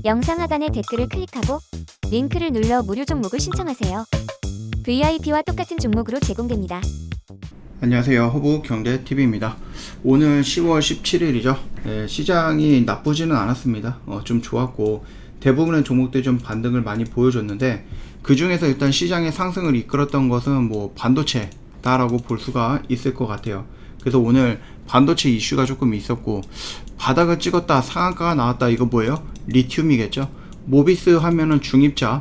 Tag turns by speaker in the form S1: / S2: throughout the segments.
S1: 영상 하단의 댓글을 클릭하고 링크를 눌러 무료 종목을 신청하세요. VIP와 똑같은 종목으로 제공됩니다.
S2: 안녕하세요. 허브경제TV입니다. 오늘 10월 17일이죠. 시장이 나쁘지는 않았습니다. 좀 좋았고 대부분의 종목들이 좀 반등을 많이 보여줬는데, 그 중에서 일단 시장의 상승을 이끌었던 것은 반도체다라고 볼 수가 있을 것 같아요. 그래서 오늘 반도체 이슈가 조금 있었고, 바닥을 찍었다 상한가가 나왔다, 이거 뭐예요? 리튬이겠죠. 모비스 하면은 중입자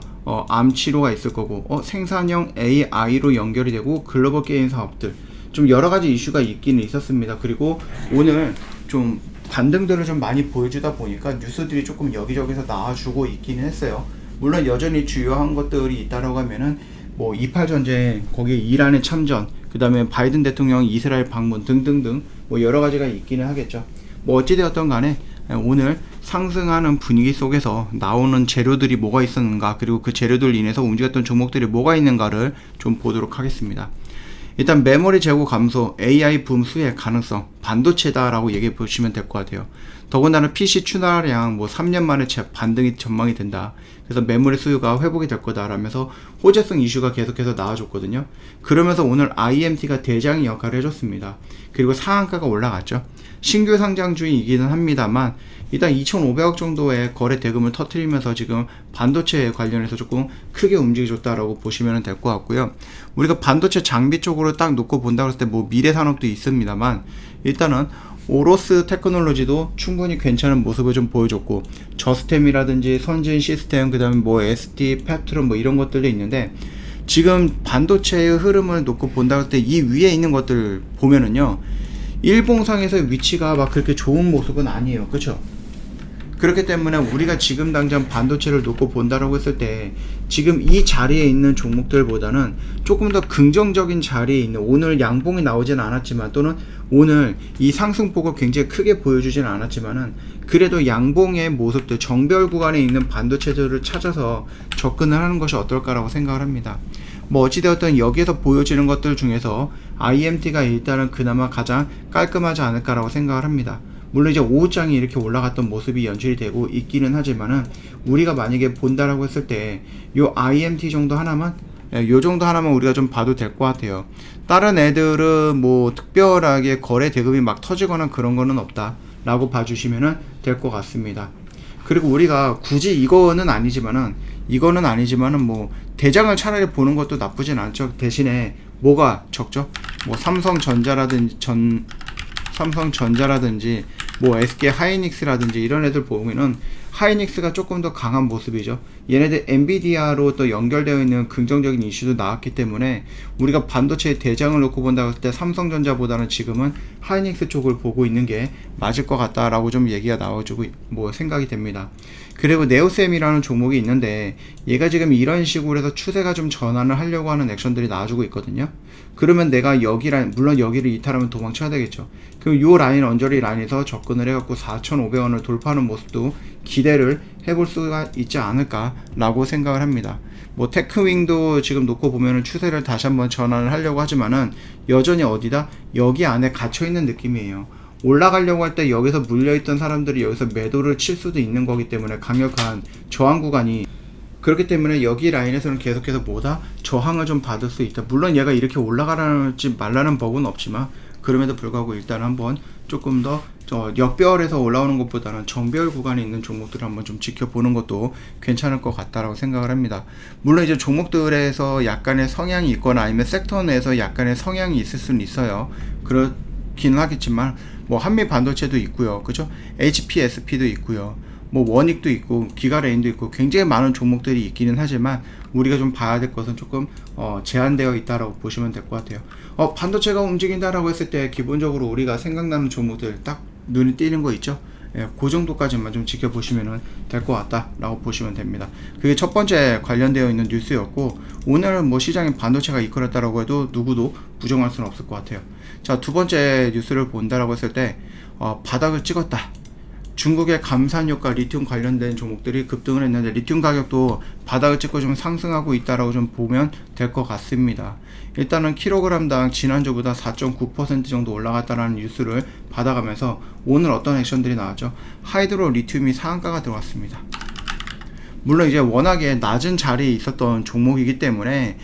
S2: 암 치료가 있을 거고, 생산형 AI로 연결이 되고, 글로벌 게임 사업들, 좀 여러가지 이슈가 있기는 있었습니다. 그리고 오늘 좀 반등들을 좀 많이 보여주다 보니까 뉴스들이 조금 여기저기서 나와주고 있기는 했어요. 물론 여전히 주요한 것들이 있다라고 하면은 28 전쟁, 거기에 이란의 참전, 그 다음에 바이든 대통령 이스라엘 방문 등등등 여러 가지가 있기는 하겠죠. 어찌되었던 간에 오늘 상승하는 분위기 속에서 나오는 재료들이 뭐가 있었는가, 그리고 그 재료들 인해서 움직였던 종목들이 뭐가 있는가를 좀 보도록 하겠습니다. 일단 메모리 재고 감소, AI 붐 수혜 가능성, 반도체다라고 얘기해 보시면 될 것 같아요. 더군다나 PC 출하량 3년 만에 반등이 전망이 된다. 그래서 메모리 수요가 회복이 될 거다라면서 호재성 이슈가 계속해서 나와줬거든요. 그러면서 오늘 IMT가 대장의 역할을 해줬습니다. 그리고 상한가가 올라갔죠. 신규 상장주이기는 합니다만 일단 2,500억 정도의 거래 대금을 터뜨리면서 지금 반도체 관련해서 조금 크게 움직여줬다라고 보시면 될 것 같고요. 우리가 반도체 장비 쪽으로 딱 놓고 본다고 했을 때 미래 산업도 있습니다만, 일단은 오로스 테크놀로지도 충분히 괜찮은 모습을 좀 보여줬고, 저스템이라든지 선진 시스템, 그 다음에 ST, 펩트론 이런 것들도 있는데, 지금 반도체의 흐름을 놓고 본다고 할 때 이 위에 있는 것들 보면은요, 일봉상에서의 위치가 그렇게 좋은 모습은 아니에요. 그쵸? 그렇기 때문에 우리가 지금 당장 반도체를 놓고 본다라고 했을 때 지금 이 자리에 있는 종목들보다는 조금 더 긍정적인 자리에 있는, 오늘 양봉이 나오진 않았지만, 또는 오늘 이 상승폭을 굉장히 크게 보여주진 않았지만은, 그래도 양봉의 모습들, 정별 구간에 있는 반도체들을 찾아서 접근을 하는 것이 어떨까라고 생각을 합니다. 어찌되었든 여기에서 보여지는 것들 중에서 IMT가 일단은 그나마 가장 깔끔하지 않을까라고 생각을 합니다. 물론 이제 오후장이 이렇게 올라갔던 모습이 연출이 되고 있기는 하지만은, 우리가 만약에 본다라고 했을 때 요 IMT 정도 하나만, 요 정도 하나만 우리가 좀 봐도 될 것 같아요. 다른 애들은 특별하게 거래 대금이 터지거나 그런 거는 없다 라고 봐주시면 될 것 같습니다. 그리고 우리가 굳이 이거는 아니지만은 대장을 차라리 보는 것도 나쁘진 않죠. 대신에 뭐가 적죠? 삼성전자라든지 SK 하이닉스라든지 이런 애들 보면은 하이닉스가 조금 더 강한 모습이죠. 얘네들 엔비디아로 또 연결되어 있는 긍정적인 이슈도 나왔기 때문에 우리가 반도체의 대장을 놓고 본다고 할 때 삼성전자보다는 지금은 하이닉스 쪽을 보고 있는 게 맞을 것 같다라고 좀 얘기가 나와주고 생각이 됩니다. 그리고 네오셈이라는 종목이 있는데, 얘가 지금 이런 식으로 해서 추세가 좀 전환을 하려고 하는 액션들이 나와주고 있거든요. 그러면 내가 여기 라인, 물론 여기를 이탈하면 도망쳐야 되겠죠. 그럼 요 라인, 언저리 라인에서 접근을 해갖고 4,500원을 돌파하는 모습도 기대를 해볼 수가 있지 않을까라고 생각을 합니다. 테크윙도 지금 놓고 보면은 추세를 다시 한번 전환을 하려고 하지만은 여전히 어디다? 여기 안에 갇혀있는 느낌이에요. 올라가려고 할 때 여기서 물려있던 사람들이 여기서 매도를 칠 수도 있는 거기 때문에 강력한 저항 구간이, 그렇기 때문에 여기 라인에서는 계속해서 저항을 좀 받을 수 있다. 물론 얘가 이렇게 올라가지 말라는 법은 없지만, 그럼에도 불구하고 일단 한번 조금 더 역별에서 올라오는 것보다는 정별 구간에 있는 종목들을 한번 좀 지켜보는 것도 괜찮을 것 같다라고 생각을 합니다. 물론 이제 종목들에서 약간의 성향이 있거나 아니면 섹터 내에서 약간의 성향이 있을 수는 있어요. 그렇기는 하겠지만 한미 반도체도 있고요. 그죠? HPSP도 있고요. 원익도 있고 기가레인도 있고 굉장히 많은 종목들이 있기는 하지만, 우리가 좀 봐야 될 것은 조금 제한되어 있다라고 보시면 될 것 같아요. 반도체가 움직인다라고 했을 때 기본적으로 우리가 생각나는 종목들 딱 눈에 띄는 거 있죠? 그 정도까지만 좀 지켜보시면 될 것 같다라고 보시면 됩니다. 그게 첫 번째 관련되어 있는 뉴스였고, 오늘은 시장에 반도체가 이끌었다라고 해도 누구도 부정할 수는 없을 것 같아요. 자, 두 번째 뉴스를 본다라고 했을 때 바닥을 찍었다. 중국의 감산효과 리튬 관련된 종목들이 급등을 했는데, 리튬 가격도 바닥을 찍고 좀 상승하고 있다라고 좀 보면 될 것 같습니다. 일단은 킬로그램당 지난주보다 4.9% 정도 올라갔다는 뉴스를 받아가면서 오늘 어떤 액션들이 나왔죠? 하이드로 리튬이 상한가가 들어왔습니다. 물론 이제 워낙에 낮은 자리에 있었던 종목이기 때문에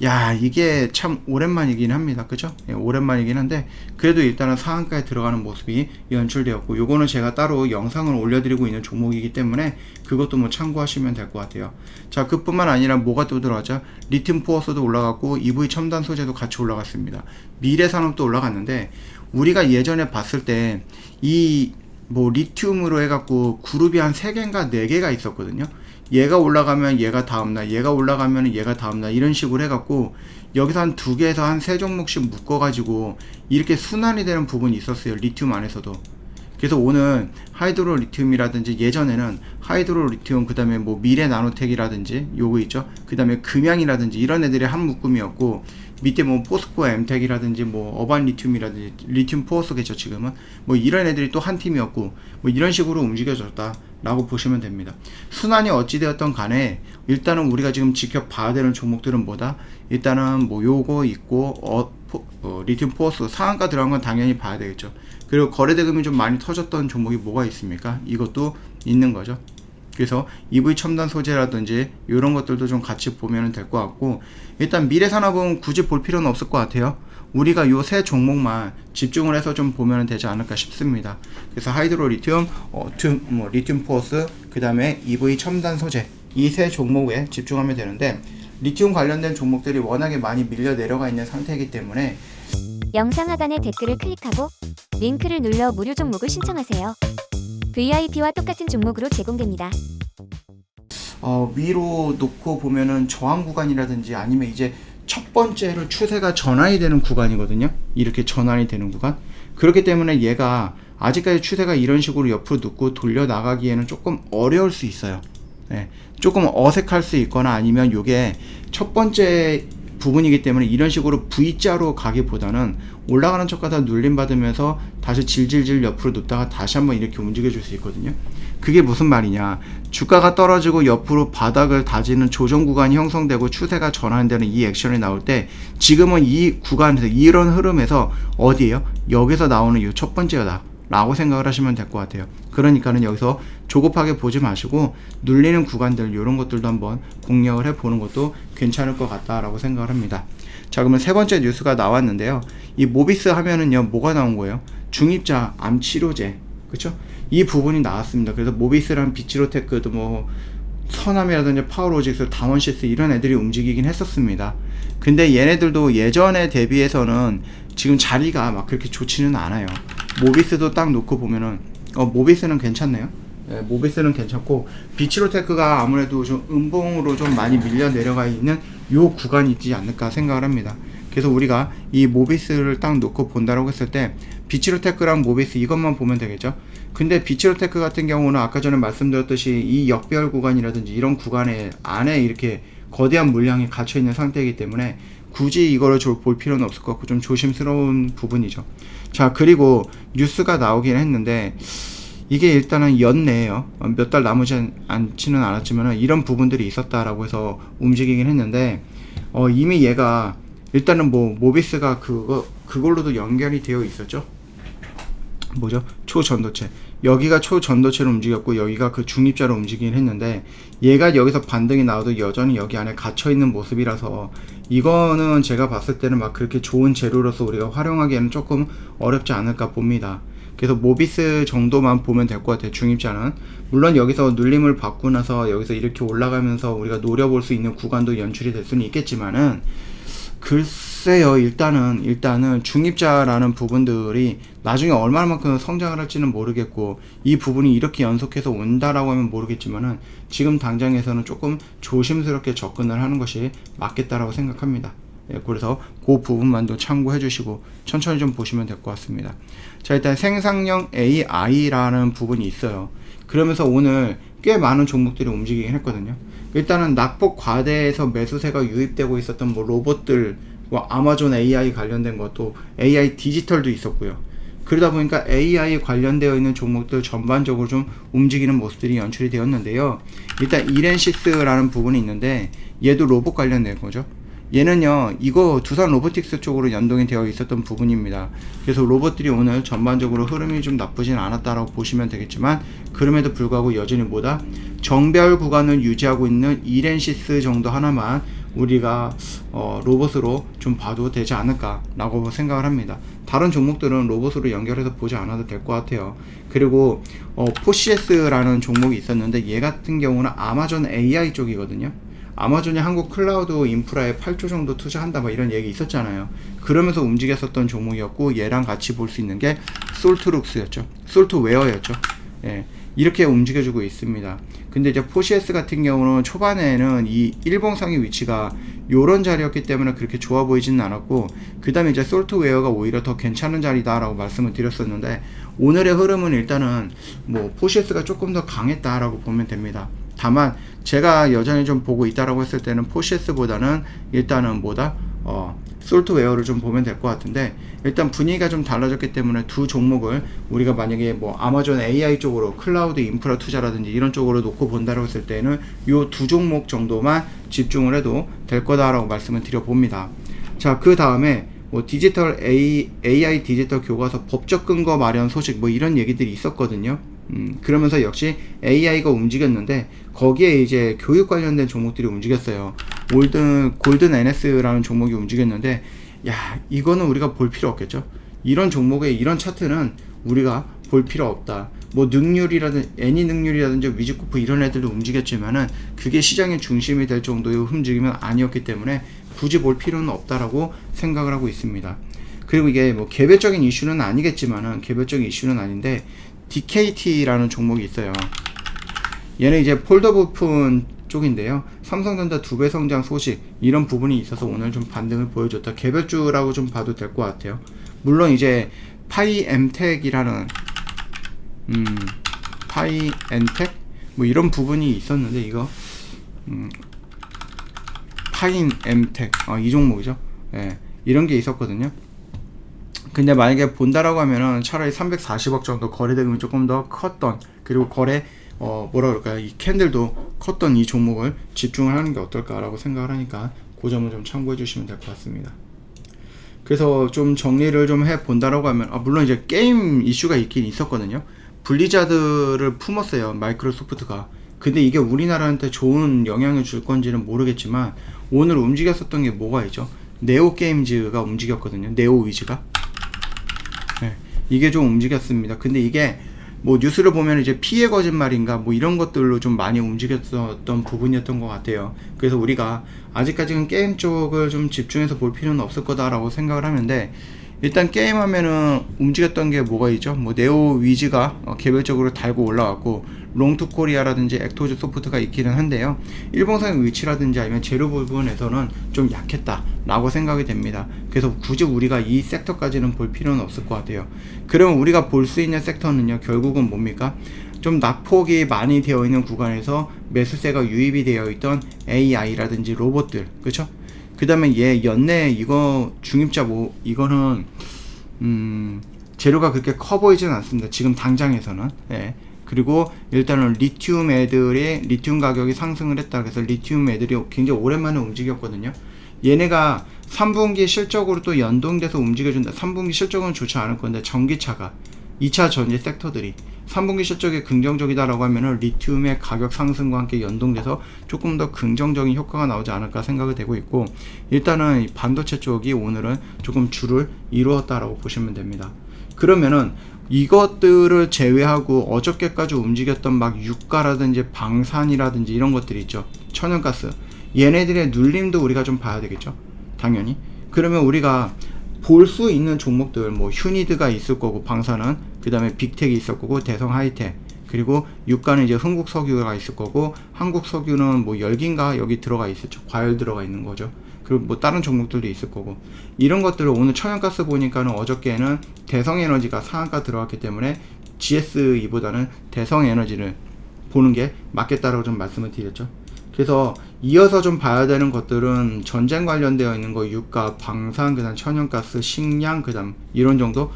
S2: 야, 이게 참 오랜만이긴 합니다. 그죠? 예, 오랜만이긴 한데 그래도 일단은 상한가에 들어가는 모습이 연출되었고, 요거는 제가 따로 영상을 올려드리고 있는 종목이기 때문에 그것도 뭐 참고하시면 될 것 같아요. 자, 그뿐만 아니라 뭐가 또 들어가죠? 리튬 포어스도 올라갔고 EV 첨단 소재도 같이 올라갔습니다. 미래산업도 올라갔는데, 우리가 예전에 봤을 때 이 뭐 리튬으로 해갖고 그룹이 한 3개인가 4개가 있었거든요. 얘가 올라가면 얘가 다음날, 얘가 올라가면 얘가 다음날, 이런 식으로 해갖고 여기서 한 2개에서 한 3종목씩 묶어가지고 이렇게 순환이 되는 부분이 있었어요, 리튬 안에서도. 그래서 오늘 하이드로 리튬이라든지, 예전에는 하이드로 리튬, 그 다음에 뭐 미래 나노텍이라든지 요거 있죠, 그 다음에 금양이라든지 이런 애들이 한 묶음이었고, 밑에 뭐 포스코 엠텍이라든지 뭐 어반 리튬이라든지 리튬 포어스겠죠 지금은, 뭐 이런 애들이 또 한 팀이었고, 뭐 이런 식으로 움직여졌다 라고 보시면 됩니다. 순환이 어찌되었던 간에 일단은 우리가 지금 지켜봐야 되는 종목들은 뭐다? 일단은 뭐 요거 있고, 리튬 포어스 상한가 들어간 건 당연히 봐야 되겠죠. 그리고 거래대금이 좀 많이 터졌던 종목이 뭐가 있습니까? 이것도 있는 거죠. 그래서 EV 첨단 소재라든지 이런 것들도 좀 같이 보면 될 것 같고, 일단 미래산업은 굳이 볼 필요는 없을 것 같아요. 우리가 요 세 종목만 집중을 해서 좀 보면 되지 않을까 싶습니다. 그래서 하이드로 리튬, 리튬 포어스, 그 다음에 EV 첨단 소재, 이 세 종목에 집중하면 되는데, 리튬 관련된 종목들이 워낙에 많이 밀려 내려가 있는 상태이기 때문에
S1: 영상 하단의 댓글을 클릭하고 링크를 눌러 무료 종목을 신청하세요. VIP와 똑같은 종목으로 제공됩니다.
S2: 위로 놓고 보면은 저항 구간이라든지 아니면 이제 첫 번째로 추세가 전환이 되는 구간이거든요. 이렇게 전환이 되는 구간. 그렇기 때문에 얘가 아직까지 추세가 이런 식으로 옆으로 눕고 돌려 나가기에는 조금 어려울 수 있어요. 네, 조금 어색할 수 있거나, 아니면 요게 첫 번째 부분이기 때문에 이런 식으로 V자로 가기보다는 올라가는 척하다 눌림 받으면서 다시 질질질 옆으로 눕다가 다시 한번 이렇게 움직여 줄 수 있거든요. 그게 무슨 말이냐, 주가가 떨어지고 옆으로 바닥을 다지는 조정 구간이 형성되고 추세가 전환되는 이 액션이 나올 때, 지금은 이 구간에서, 이런 흐름에서 어디에요? 여기서 나오는 이 첫 번째다 라고 생각을 하시면 될 것 같아요. 그러니까는 여기서 조급하게 보지 마시고 눌리는 구간들, 이런 것들도 한번 공략을 해보는 것도 괜찮을 것 같다라고 생각을 합니다. 자, 그러면 세 번째 뉴스가 나왔는데요. 이 모비스 하면은요, 뭐가 나온 거예요? 중입자 암 치료제, 그쵸? 이 부분이 나왔습니다. 그래서 모비스랑 비치로테크도 뭐 서남이라든지 파워로직스, 다원시스 이런 애들이 움직이긴 했었습니다. 근데 얘네들도 예전에 대비해서는 지금 자리가 막 그렇게 좋지는 않아요. 모비스도 딱 놓고 보면은 모비스는 괜찮네요. 네, 모비스는 괜찮고, 비치로테크가 아무래도 좀 음봉으로 좀 많이 밀려 내려가 있는 요 구간이 있지 않을까 생각을 합니다. 그래서 우리가 이 모비스를 딱 놓고 본다라고 했을 때 비치로테크랑 모비스 이것만 보면 되겠죠. 근데 비치로테크 같은 경우는 아까 전에 말씀드렸듯이 이 역별 구간이라든지 이런 구간에 안에 이렇게 거대한 물량이 갇혀 있는 상태이기 때문에 굳이 이거를 볼 필요는 없을 것 같고 좀 조심스러운 부분이죠. 자, 그리고 뉴스가 나오긴 했는데 이게 일단은 연내에요. 몇 달 남지 않지는 않았지만 이런 부분들이 있었다라고 해서 움직이긴 했는데, 이미 얘가 일단은 뭐 모비스가 그걸로도 연결이 되어 있었죠. 뭐죠? 초전도체. 여기가 초전도체로 움직였고 여기가 그 중입자로 움직이긴 했는데, 얘가 여기서 반등이 나와도 여전히 여기 안에 갇혀 있는 모습이라서 이거는 제가 봤을 때는 막 그렇게 좋은 재료로서 우리가 활용하기에는 조금 어렵지 않을까 봅니다. 그래서 모비스 정도만 보면 될 것 같아요. 중입자는 물론 여기서 눌림을 받고 나서 여기서 이렇게 올라가면서 우리가 노려볼 수 있는 구간도 연출이 될 수는 있겠지만은, 글쎄요, 일단은 중입자라는 부분들이 나중에 얼마만큼 성장을 할지는 모르겠고, 이 부분이 이렇게 연속해서 온다라고 하면 모르겠지만은 지금 당장에서는 조금 조심스럽게 접근을 하는 것이 맞겠다라고 생각합니다. 예, 그래서 그 부분만도 참고해 주시고 천천히 좀 보시면 될 것 같습니다. 자, 일단 생산형 AI라는 부분이 있어요. 그러면서 오늘 꽤 많은 종목들이 움직이긴 했거든요. 일단은 낙폭 과대에서 매수세가 유입되고 있었던 뭐 로봇들, 뭐 아마존 AI 관련된 것도 AI 디지털도 있었고요. 그러다 보니까 AI 관련되어 있는 종목들 전반적으로 좀 움직이는 모습들이 연출이 되었는데요. 일단 이렌시스라는 부분이 있는데 얘도 로봇 관련된 거죠. 얘는요, 이거 두산 로보틱스 쪽으로 연동이 되어 있었던 부분입니다. 그래서 로봇들이 오늘 전반적으로 흐름이 좀 나쁘진 않았다라고 보시면 되겠지만, 그럼에도 불구하고 여전히 뭐다? 정배열 구간을 유지하고 있는 이렌시스 정도 하나만 우리가 로봇으로 좀 봐도 되지 않을까 라고 생각을 합니다. 다른 종목들은 로봇으로 연결해서 보지 않아도 될 것 같아요. 그리고 포시에스라는 종목이 있었는데, 얘 같은 경우는 아마존 AI 쪽이거든요. 아마존이 한국 클라우드 인프라에 8조 정도 투자한다 뭐 이런 얘기 있었잖아요. 그러면서 움직였었던 종목이었고, 얘랑 같이 볼 수 있는 게 솔트룩스였죠. 솔트웨어였죠. 예, 이렇게 움직여주고 있습니다. 근데 이제 포시에스 같은 경우는 초반에는 이 일봉상의 위치가 요런 자리였기 때문에 그렇게 좋아 보이지는 않았고, 그 다음에 이제 솔트웨어가 오히려 더 괜찮은 자리다 라고 말씀을 드렸었는데, 오늘의 흐름은 일단은 뭐 포시에스가 조금 더 강했다라고 보면 됩니다. 다만 제가 여전히 좀 보고 있다라고 했을 때는 포시에스보다는 일단은 뭐다? 솔트웨어를 좀 보면 될 것 같은데, 일단 분위기가 좀 달라졌기 때문에 두 종목을 우리가 만약에 뭐 아마존 AI 쪽으로 클라우드 인프라 투자라든지 이런 쪽으로 놓고 본다라고 했을 때는 요 두 종목 정도만 집중을 해도 될 거다라고 말씀을 드려봅니다. 자, 그 다음에 뭐 디지털 AI 디지털 교과서 법적 근거 마련 소식 뭐 이런 얘기들이 있었거든요. 그러면서 역시 AI가 움직였는데, 거기에 이제 교육 관련된 종목들이 움직였어요. 골든 NS라는 종목이 움직였는데, 야, 이거는 우리가 볼 필요 없겠죠. 이런 종목의 이런 차트는 우리가 볼 필요 없다. 뭐 능률이라든지 애니 능률이라든지 위즈코프 이런 애들도 움직였지만은 그게 시장의 중심이 될 정도의 움직임은 아니었기 때문에 굳이 볼 필요는 없다라고 생각을 하고 있습니다. 그리고 이게 뭐 개별적인 이슈는 아니겠지만은, 개별적인 이슈는 아닌데, DKT라는 종목이 있어요. 얘는 이제 폴더 부품 쪽인데요. 삼성전자 2배 성장 소식 이런 부분이 있어서 오늘 좀 반등을 보여줬다. 개별주라고 좀 봐도 될 것 같아요. 물론 이제 파이엠텍이라는 파이엠텍 뭐 이런 부분이 있었는데, 이거 파인엠텍 이 종목이죠. 예, 이런 게 있었거든요. 근데 만약에 본다라고 하면은 차라리 340억 정도 거래대금이 조금 더 컸던, 그리고 거래 뭐라 그럴까요, 이 캔들도 컸던 이 종목을 집중을 하는 게 어떨까라고 생각을 하니까 그 점을 좀 참고해 주시면 될 것 같습니다. 그래서 좀 정리를 좀 해 본다라고 하면, 물론 이제 게임 이슈가 있긴 있었거든요. 블리자드를 품었어요, 마이크로소프트가. 근데 이게 우리나라한테 좋은 영향을 줄 건지는 모르겠지만, 오늘 움직였었던 게 뭐가 있죠? 네오게임즈가 움직였거든요. 네오위즈가. 네, 이게 좀 움직였습니다. 근데 이게 뭐 뉴스를 보면 이제 피해 거짓말인가 뭐 이런 것들로 좀 많이 움직였던 부분이었던 것 같아요. 그래서 우리가 아직까지는 게임 쪽을 좀 집중해서 볼 필요는 없을 거다라고 생각을 하는데, 일단 게임 하면은 움직였던 게 뭐가 있죠? 뭐 네오위즈가 개별적으로 달고 올라왔고, 롱투코리아라든지 액토즈 소프트가 있기는 한데요. 일봉상의 위치라든지 아니면 재료 부분에서는 좀 약했다 라고 생각이 됩니다. 그래서 굳이 우리가 이 섹터까지는 볼 필요는 없을 것 같아요. 그러면 우리가 볼 수 있는 섹터는요, 결국은 뭡니까? 좀 낙폭이 많이 되어 있는 구간에서 매수세가 유입이 되어 있던 AI라든지 로봇들, 그쵸? 그 다음에 얘 연내 이거 중입자 뭐 이거는 재료가 그렇게 커 보이지는 않습니다. 지금 당장에서는. 예. 그리고 일단은 리튬 애들이 리튬 가격이 상승을 했다. 그래서 리튬 애들이 굉장히 오랜만에 움직였거든요. 얘네가 3분기 실적으로 또 연동돼서 움직여준다. 3분기 실적은 좋지 않을 건데, 전기차가 2차 전지 섹터들이 3분기 실적이 긍정적이다라고 하면은 리튬의 가격 상승과 함께 연동돼서 조금 더 긍정적인 효과가 나오지 않을까 생각이 되고 있고, 일단은 반도체 쪽이 오늘은 조금 줄을 이루었다라고 보시면 됩니다. 그러면은 이것들을 제외하고 어저께까지 움직였던 막 유가라든지 방산이라든지 이런 것들이 있죠. 천연가스, 얘네들의 눌림도 우리가 좀 봐야 되겠죠, 당연히. 그러면 우리가 볼 수 있는 종목들, 뭐 휴니드가 있을 거고, 방산은 그 다음에 빅텍이 있을 거고, 대성 하이텍, 그리고 유가는 이제 흥국석유가 있을 거고, 한국석유는 뭐 열기인가 여기 들어가 있었죠. 과열 들어가 있는 거죠. 그리고 뭐 다른 종목들도 있을 거고, 이런 것들을 오늘 천연가스 보니까는 어저께는 대성에너지가 상한가 들어갔기 때문에 GSE보다는 대성에너지를 보는 게 맞겠다라고 좀 말씀을 드렸죠. 그래서 이어서 좀 봐야 되는 것들은 전쟁 관련되어 있는 거, 유가, 방산, 그 다음 천연가스, 식량, 그 다음 이런 정도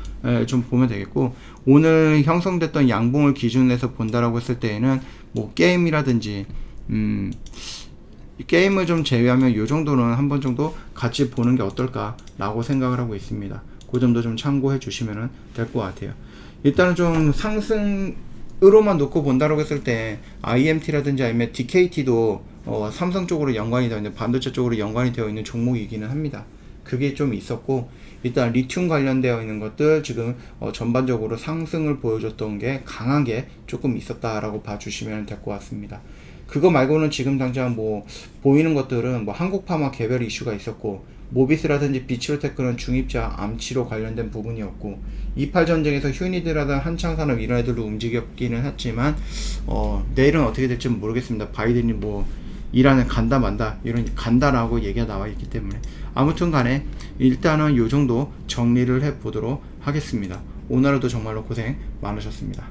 S2: 좀 보면 되겠고, 오늘 형성됐던 양봉을 기준으로 해서 본다라고 했을 때에는 뭐 게임이라든지 게임을 좀 제외하면 이 정도는 한 번 정도 같이 보는 게 어떨까라고 생각을 하고 있습니다. 그 점도 좀 참고해 주시면 될 것 같아요. 일단은 좀 상승으로만 놓고 본다고 했을 때 IMT라든지 아니면 DKT도 삼성 쪽으로 연관이 되어 있는, 반도체 쪽으로 연관이 되어 있는 종목이기는 합니다. 그게 좀 있었고, 일단 리튬 관련되어 있는 것들 지금 전반적으로 상승을 보여줬던 게 강하게 조금 있었다라고 봐주시면 될 것 같습니다. 그거 말고는 지금 당장 뭐 보이는 것들은 뭐 한국파마 개별 이슈가 있었고, 모비스라든지 비치로테크는 중입자 암치로 관련된 부분이었고, 28 전쟁에서 휴니드라든 한창산업 이런 애들도 움직였기는 했지만 내일은 어떻게 될지 모르겠습니다. 바이든이 뭐 이란을 간다 만다 이런 간다라고 얘기가 나와 있기 때문에 아무튼 간에 일단은 요 정도 정리를 해 보도록 하겠습니다. 오늘도 정말로 고생 많으셨습니다.